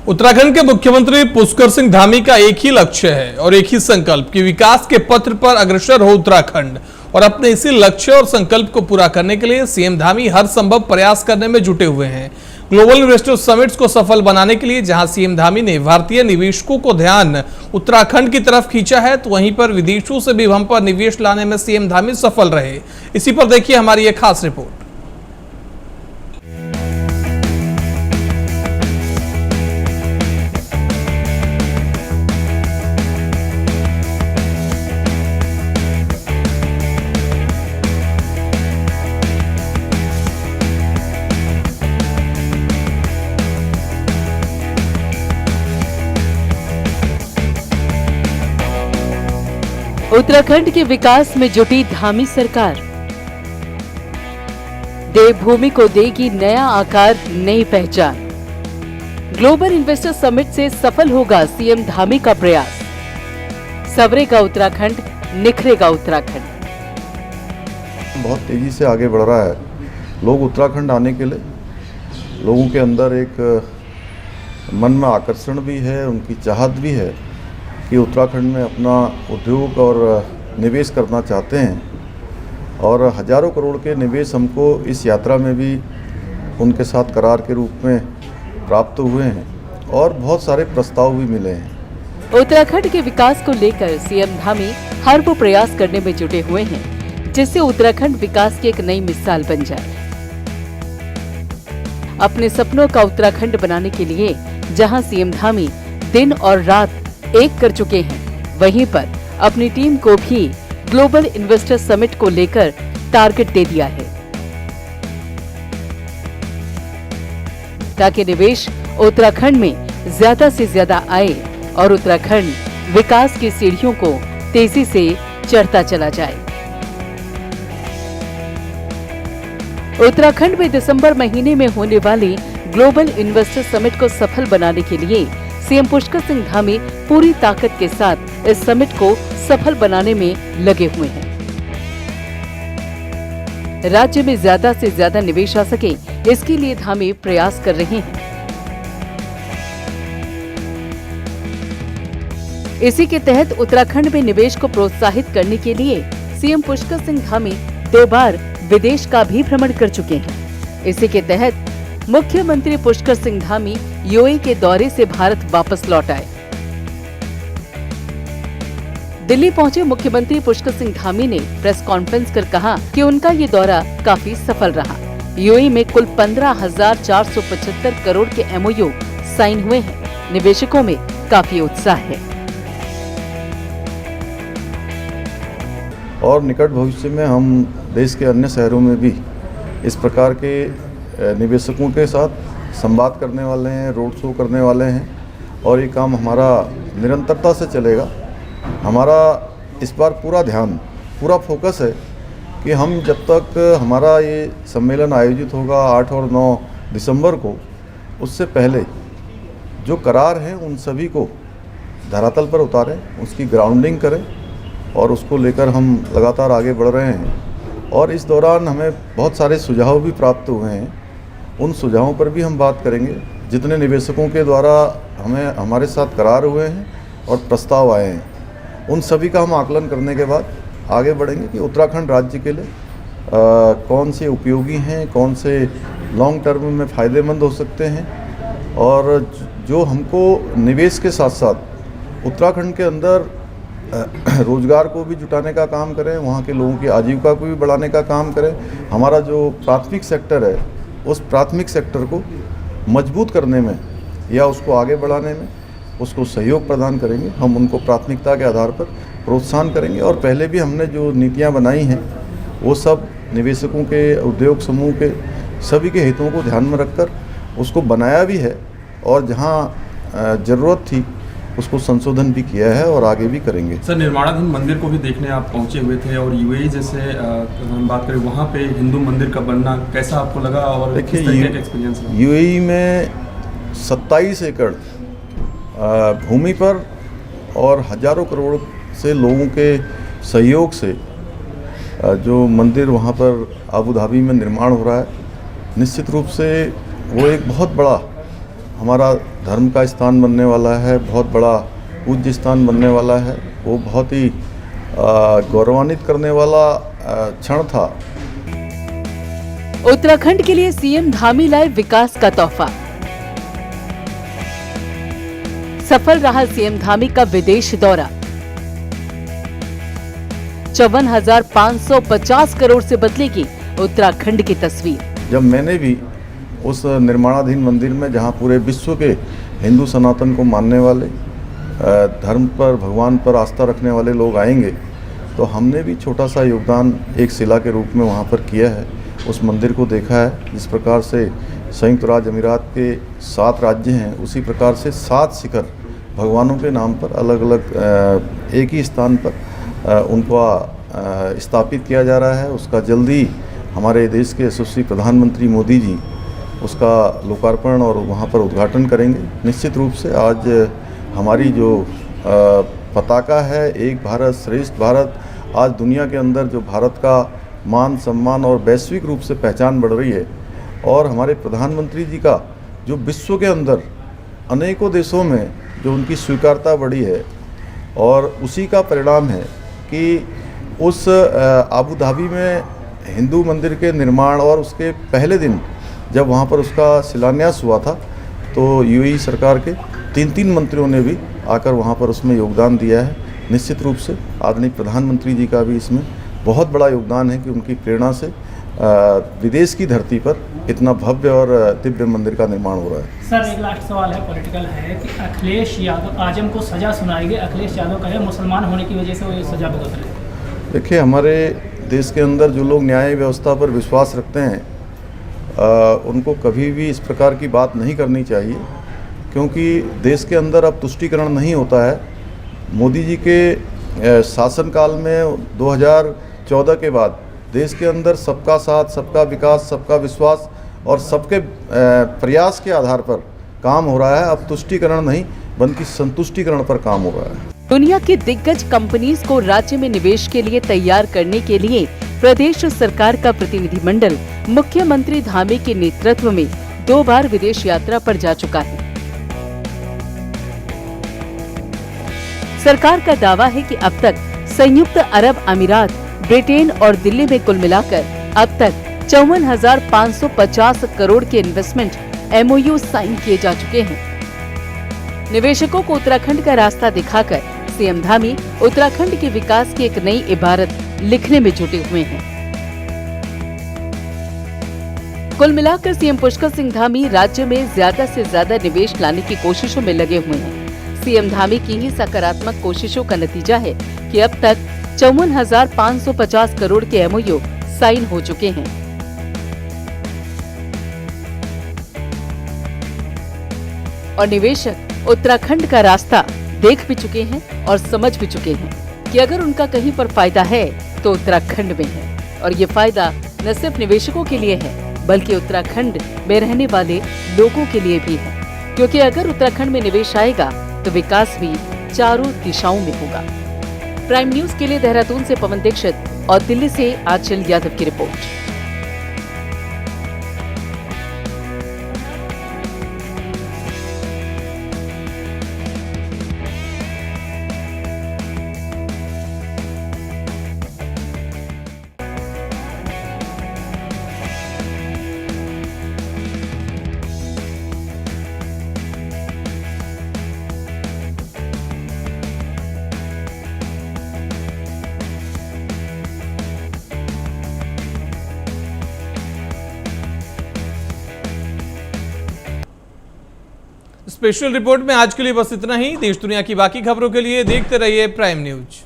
उत्तराखंड के मुख्यमंत्री पुष्कर सिंह धामी का एक ही लक्ष्य है और एक ही संकल्प कि विकास के पथ पर अग्रसर हो उत्तराखंड। और अपने इसी लक्ष्य और संकल्प को पूरा करने के लिए सीएम धामी हर संभव प्रयास करने में जुटे हुए हैं। ग्लोबल इन्वेस्टर समिट्स को सफल बनाने के लिए जहां सीएम धामी ने भारतीय निवेशकों को ध्यान उत्तराखंड की तरफ खींचा है, तो वहीं पर विदेशों से भी हम पर निवेश लाने में सीएम धामी सफल रहे। इसी पर देखिए हमारी एक खास रिपोर्ट। उत्तराखंड के विकास में जुटी धामी सरकार। देवभूमि को देगी नया आकार, नई पहचान। ग्लोबल इन्वेस्टर समिट से सफल होगा सीएम धामी का प्रयास। सवरेगा उत्तराखंड, निखरेगा उत्तराखंड। बहुत तेजी से आगे बढ़ रहा है। लोग उत्तराखंड आने के लिए, लोगों के अंदर एक मन में आकर्षण भी है, उनकी चाहत भी है कि उत्तराखंड में अपना उद्योग और निवेश करना चाहते हैं। और हजारों करोड़ के निवेश हमको इस यात्रा में भी उनके साथ करार के रूप में प्राप्त हुए हैं और बहुत सारे प्रस्ताव भी मिले हैं। उत्तराखंड के विकास को लेकर सीएम धामी हर वो प्रयास करने में जुटे हुए हैं जिससे उत्तराखंड विकास की एक नई मिसाल बन जाए। अपने सपनों का उत्तराखंड बनाने के लिए जहां सीएम धामी दिन और रात एक कर चुके हैं, वहीं पर अपनी टीम को भी ग्लोबल इन्वेस्टर समिट को लेकर टारगेट दे दिया है ताकि निवेश उत्तराखंड में ज्यादा से ज्यादा आए और उत्तराखंड विकास की सीढ़ियों को तेजी से चढ़ता चला जाए। उत्तराखंड में दिसंबर महीने में होने वाली ग्लोबल इन्वेस्टर समिट को सफल बनाने के लिए सीएम पुष्कर सिंह धामी पूरी ताकत के साथ इस समिट को सफल बनाने में लगे हुए हैं। राज्य में ज्यादा से ज्यादा निवेश आ सके, इसके लिए धामी प्रयास कर रहे हैं। इसी के तहत उत्तराखंड में निवेश को प्रोत्साहित करने के लिए सीएम पुष्कर सिंह धामी 2 बार विदेश का भी भ्रमण कर चुके हैं। इसी के तहत मुख्यमंत्री पुष्कर सिंह धामी यूएई के दौरे से भारत वापस लौट आए। दिल्ली पहुंचे मुख्यमंत्री पुष्कर सिंह धामी ने प्रेस कॉन्फ्रेंस कर कहा कि उनका ये दौरा काफी सफल रहा। यूएई में कुल 15,475 करोड़ के एमओयू साइन हुए हैं। निवेशकों में काफी उत्साह है और निकट भविष्य में हम देश के अन्य शहरों में भी इस प्रकार के निवेशकों के साथ संवाद करने वाले हैं, रोड शो करने वाले हैं और ये काम हमारा निरंतरता से चलेगा। हमारा इस बार पूरा ध्यान, पूरा फोकस है कि हम जब तक हमारा ये सम्मेलन आयोजित होगा 8 और 9 दिसंबर को, उससे पहले जो करार हैं उन सभी को धरातल पर उतारें, उसकी ग्राउंडिंग करें और उसको लेकर हम लगातार आगे बढ़ रहे हैं। और इस दौरान हमें बहुत सारे सुझाव भी प्राप्त हुए हैं, उन सुझावों पर भी हम बात करेंगे। जितने निवेशकों के द्वारा हमारे साथ करार हुए हैं और प्रस्ताव आए हैं, उन सभी का हम आकलन करने के बाद आगे बढ़ेंगे कि उत्तराखंड राज्य के लिए कौन से उपयोगी हैं, कौन से लॉन्ग टर्म में फ़ायदेमंद हो सकते हैं और जो हमको निवेश के साथ साथ उत्तराखंड के अंदर रोजगार को भी जुटाने का काम करें, वहाँ के लोगों की आजीविका को भी बढ़ाने का काम करें। हमारा जो प्राथमिक सेक्टर है, उस प्राथमिक सेक्टर को मजबूत करने में या उसको आगे बढ़ाने में उसको सहयोग प्रदान करेंगे। हम उनको प्राथमिकता के आधार पर प्रोत्साहन करेंगे और पहले भी हमने जो नीतियाँ बनाई हैं वो सब निवेशकों के, उद्योग समूह के सभी के हितों को ध्यान में रखकर उसको बनाया भी है और जहाँ ज़रूरत थी उसको संशोधन भी किया है और आगे भी करेंगे। सर, निर्माणाधीन मंदिर को भी देखने आप पहुंचे हुए थे और यूएई जैसे हम बात करें वहाँ पे हिंदू मंदिर का बनना कैसा आपको लगा और किस तरीके का एक्सपीरियंस रहा? यूएई में 27 एकड़ भूमि पर और हजारों करोड़ से लोगों के सहयोग से जो मंदिर वहाँ पर अबू धाबी में निर्माण हो रहा है, निश्चित रूप से वो एक बहुत बड़ा हमारा धर्म का स्थान बनने वाला है, बहुत बड़ा पूज्य स्थान बनने वाला है। वो बहुत ही गौरवान्वित करने वाला क्षण था। उत्तराखंड के लिए सीएम धामी लाए विकास का तोहफा। सफल रहा सीएम धामी का विदेश दौरा। 54,550 करोड़ से बदलेगी उत्तराखंड की तस्वीर। जब मैंने भी उस निर्माणाधीन मंदिर में, जहां पूरे विश्व के हिंदू सनातन को मानने वाले, धर्म पर, भगवान पर आस्था रखने वाले लोग आएंगे, तो हमने भी छोटा सा योगदान एक शिला के रूप में वहां पर किया है। उस मंदिर को देखा है। जिस प्रकार से संयुक्त राज्य अमीरात के 7 राज्य हैं, उसी प्रकार से 7 शिखर भगवानों के नाम पर अलग अलग एक ही स्थान पर उनको स्थापित किया जा रहा है। उसका जल्दी हमारे देश के यशस्वी प्रधानमंत्री मोदी जी उसका लोकार्पण और वहाँ पर उद्घाटन करेंगे। निश्चित रूप से आज हमारी जो पताका है, एक भारत श्रेष्ठ भारत, आज दुनिया के अंदर जो भारत का मान सम्मान और वैश्विक रूप से पहचान बढ़ रही है, और हमारे प्रधानमंत्री जी का जो विश्व के अंदर अनेकों देशों में जो उनकी स्वीकारता बढ़ी है, और उसी का परिणाम है कि उस आबू धाबी में हिंदू मंदिर के निर्माण और उसके पहले दिन जब वहाँ पर उसका शिलान्यास हुआ था, तो यूएई सरकार के 3 मंत्रियों ने भी आकर वहाँ पर उसमें योगदान दिया है। निश्चित रूप से आदरणीय प्रधानमंत्री जी का भी इसमें बहुत बड़ा योगदान है कि उनकी प्रेरणा से विदेश की धरती पर इतना भव्य और दिव्य मंदिर का निर्माण हो रहा है। सर, एक लास्ट सवाल है, पॉलिटिकल है कि अखिलेश यादव आजम को सजा सुनाई गई। अखिलेश यादव कहे मुसलमान होने की वजह से वो ये सजा भुगत रहे। देखिए, हमारे देश के अंदर जो लोग न्याय व्यवस्था पर विश्वास रखते हैं, उनको कभी भी इस प्रकार की बात नहीं करनी चाहिए, क्योंकि देश के अंदर अब तुष्टीकरण नहीं होता है। मोदी जी के शासनकाल में 2014 के बाद देश के अंदर सबका साथ, सबका विकास, सबका विश्वास और सबके प्रयास के आधार पर काम हो रहा है। अब तुष्टीकरण नहीं बल्कि संतुष्टीकरण पर काम हो रहा है। दुनिया की दिग्गज कंपनीज को राज्य में निवेश के लिए तैयार करने के लिए प्रदेश सरकार का प्रतिनिधिमंडल मुख्यमंत्री धामी के नेतृत्व में 2 बार विदेश यात्रा पर जा चुका है। सरकार का दावा है कि अब तक संयुक्त अरब अमीरात, ब्रिटेन और दिल्ली में कुल मिलाकर अब तक 54,550 करोड़ के इन्वेस्टमेंट MOU साइन किए जा चुके हैं। निवेशकों को उत्तराखंड का रास्ता दिखाकर सीएम धामी उत्तराखंड के विकास की एक नई इबारत लिखने में जुटे हुए हैं। कुल मिलाकर सीएम पुष्कर सिंह धामी राज्य में ज्यादा से ज्यादा निवेश लाने की कोशिशों में लगे हुए हैं। सीएम धामी की ही सकारात्मक कोशिशों का नतीजा है कि अब तक 54,550 करोड़ के MOU साइन हो चुके हैं। और निवेशक उत्तराखंड का रास्ता देख भी चुके हैं और समझ भी चुके हैं कि अगर उनका कहीं पर फायदा है तो उत्तराखंड में है। और ये फायदा न सिर्फ निवेशकों के लिए है बल्कि उत्तराखंड में रहने वाले लोगों के लिए भी है, क्योंकि अगर उत्तराखंड में निवेश आएगा तो विकास भी चारों दिशाओं में होगा। प्राइम न्यूज के लिए देहरादून से पवन दीक्षित और दिल्ली से आंचल यादव की रिपोर्ट। स्पेशल रिपोर्ट में आज के लिए बस इतना ही। देश दुनिया की बाकी खबरों के लिए देखते रहिए प्राइम न्यूज।